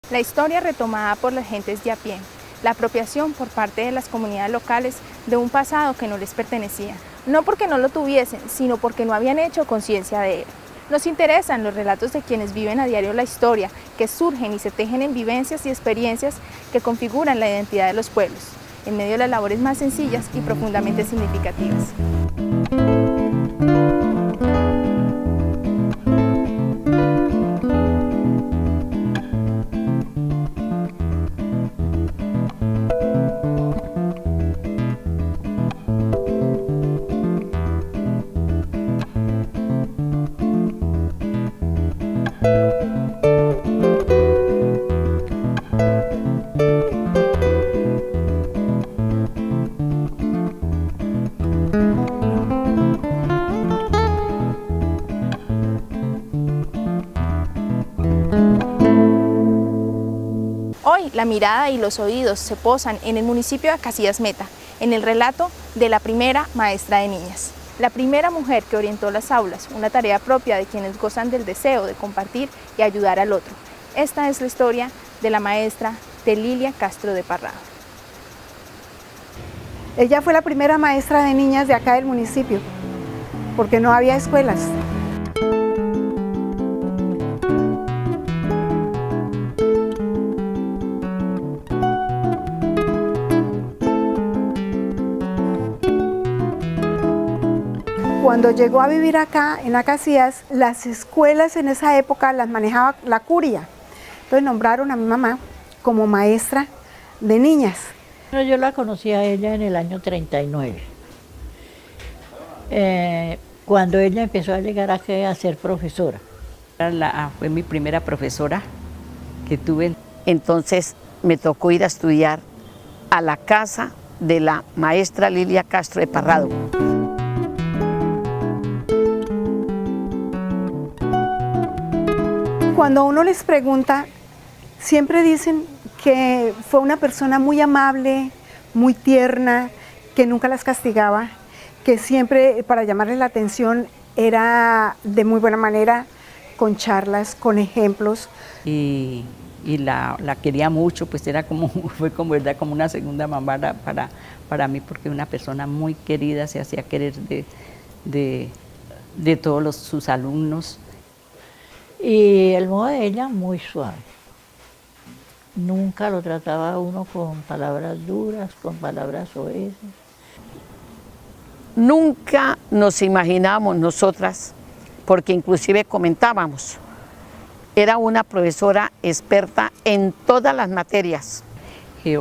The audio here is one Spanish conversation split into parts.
La historia retomada por las gentes de a pie, la apropiación por parte de las comunidades locales de un pasado que no les pertenecía, no porque no lo tuviesen, sino porque no habían hecho conciencia de él. Nos interesan los relatos de quienes viven a diario la historia, que surgen y se tejen en vivencias y experiencias que configuran la identidad de los pueblos, en medio de las labores más sencillas y profundamente significativas. Hoy la mirada y los oídos se posan en el municipio de Casillas Meta, en el relato de la primera maestra de niñas. La primera mujer que orientó las aulas, una tarea propia de quienes gozan del deseo de compartir y ayudar al otro. Esta es la historia de la maestra Telilia Castro de Parrado. Ella fue la primera maestra de niñas de acá del municipio, porque no había escuelas. Cuando llegó a vivir acá, en Casillas, las escuelas en esa época las manejaba la curia. Entonces nombraron a mi mamá como maestra de niñas. Yo la conocí a ella en el año 39, cuando ella empezó a llegar aquí a ser profesora. Fue mi primera profesora que tuve. Entonces me tocó ir a estudiar a la casa de la maestra Lilia Castro de Parrado. Cuando uno les pregunta, siempre dicen que fue una persona muy amable, muy tierna, que nunca las castigaba, que siempre para llamarles la atención era de muy buena manera, con charlas, con ejemplos. Y la quería mucho, pues era fue como, ¿verdad? Como una segunda mamá para mí, porque una persona muy querida, se hacía querer de todos sus alumnos. Y el modo de ella muy suave. Nunca lo trataba a uno con palabras duras, con palabras soeces. Nunca nos imaginábamos nosotras, porque inclusive comentábamos, era una profesora experta en todas las materias.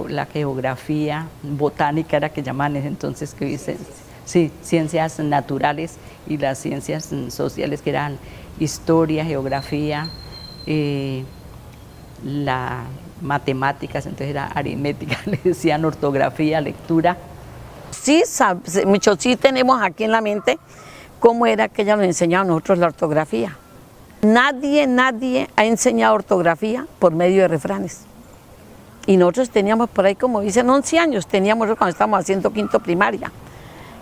La geografía, botánica era que llamaban entonces, que dicen, sí, ciencias naturales y las ciencias sociales, que eran historia, geografía, la matemáticas, entonces era aritmética, le decían ortografía, lectura. Sí, muchos sí tenemos aquí en la mente cómo era que ella nos enseñaba a nosotros la ortografía. Nadie ha enseñado ortografía por medio de refranes. Y nosotros teníamos por ahí, como dicen, 11 años, teníamos cuando estábamos haciendo quinto primaria.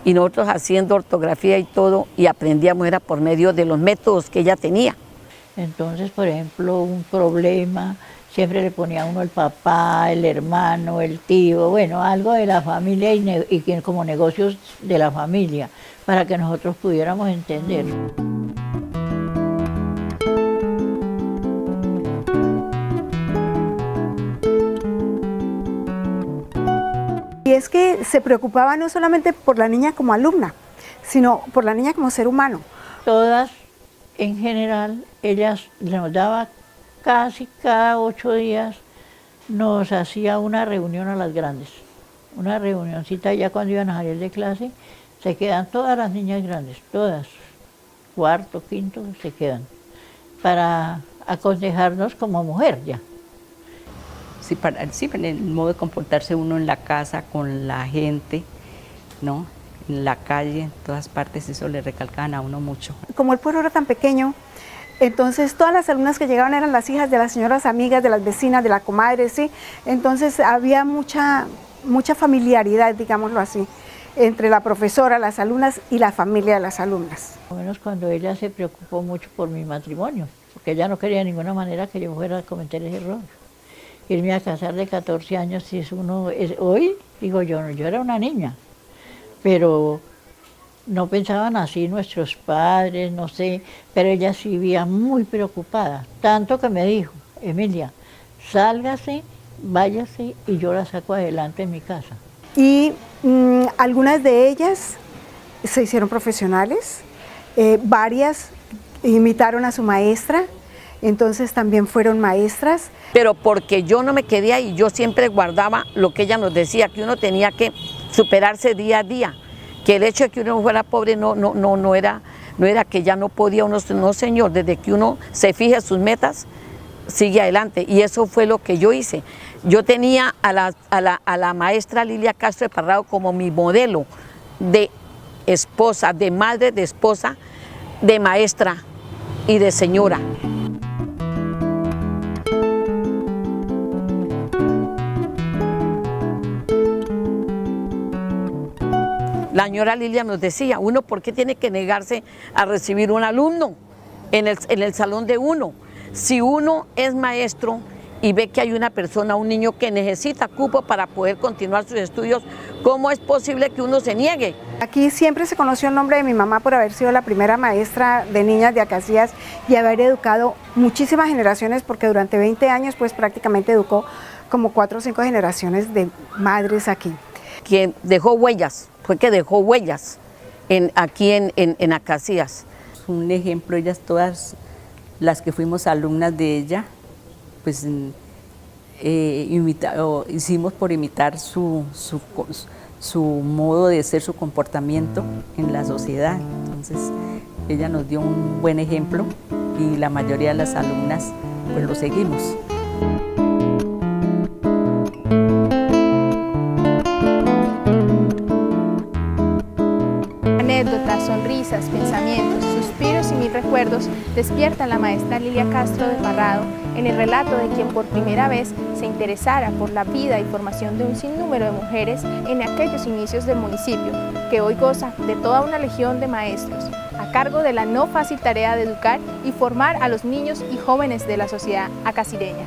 Y nosotros haciendo ortografía y todo, y aprendíamos era por medio de los métodos que ella tenía. Entonces, por ejemplo, un problema, siempre le ponía a uno el papá, el hermano, el tío, bueno, algo de la familia y como negocios de la familia, para que nosotros pudiéramos entender. Y es que se preocupaba no solamente por la niña como alumna, sino por la niña como ser humano. Todas, en general, ellas nos daba casi cada 8 días, nos hacía una reunión a las grandes. Una reunioncita ya cuando iban a salir de clase, se quedan todas las niñas grandes, todas, cuarto, quinto, se quedan, para aconsejarnos como mujer ya. Sí, para el modo de comportarse uno en la casa, con la gente, ¿no? En la calle, en todas partes, eso le recalcaban a uno mucho. Como el pueblo era tan pequeño, entonces todas las alumnas que llegaban eran las hijas de las señoras amigas, de las vecinas, de la comadre, ¿sí? Entonces había mucha familiaridad, digámoslo así, entre la profesora, las alumnas y la familia de las alumnas. Por lo menos cuando ella se preocupó mucho por mi matrimonio, porque ella no quería de ninguna manera que yo fuera a cometer ese error. irme a casar de 14 años, si es hoy, digo yo era una niña, pero no pensaban así nuestros padres, no sé, pero ella sí vivía muy preocupada, tanto que me dijo, Emilia, sálgase, váyase y yo la saco adelante en mi casa. Y algunas de ellas se hicieron profesionales, varias imitaron a su maestra, entonces también fueron maestras. Pero porque yo no me quedé ahí, yo siempre guardaba lo que ella nos decía, que uno tenía que superarse día a día, que el hecho de que uno fuera pobre no era que ya no podía uno, no señor, desde que uno se fije sus metas, sigue adelante, y eso fue lo que yo hice. Yo tenía a la maestra Lilia Castro de Parrado como mi modelo de esposa, de madre, de esposa, de maestra y de señora. La señora Lilia nos decía, uno, ¿por qué tiene que negarse a recibir un alumno en el salón de uno? Si uno es maestro y ve que hay una persona, un niño que necesita cupo para poder continuar sus estudios, ¿cómo es posible que uno se niegue? Aquí siempre se conoció el nombre de mi mamá por haber sido la primera maestra de niñas de Acacías y haber educado muchísimas generaciones, porque durante 20 años pues prácticamente educó como 4 o 5 generaciones de madres aquí. Quien dejó huellas, fue que dejó huellas aquí en Acacías. Un ejemplo, ellas todas las que fuimos alumnas de ella, pues hicimos por imitar su modo de ser, su comportamiento en la sociedad. Entonces ella nos dio un buen ejemplo y la mayoría de las alumnas pues lo seguimos. Anécdotas, sonrisas, pensamientos, suspiros y mil recuerdos despierta la maestra Lilia Castro de Parrado en el relato de quien por primera vez se interesara por la vida y formación de un sinnúmero de mujeres en aquellos inicios del municipio, que hoy goza de toda una legión de maestros, a cargo de la no fácil tarea de educar y formar a los niños y jóvenes de la sociedad acacireña.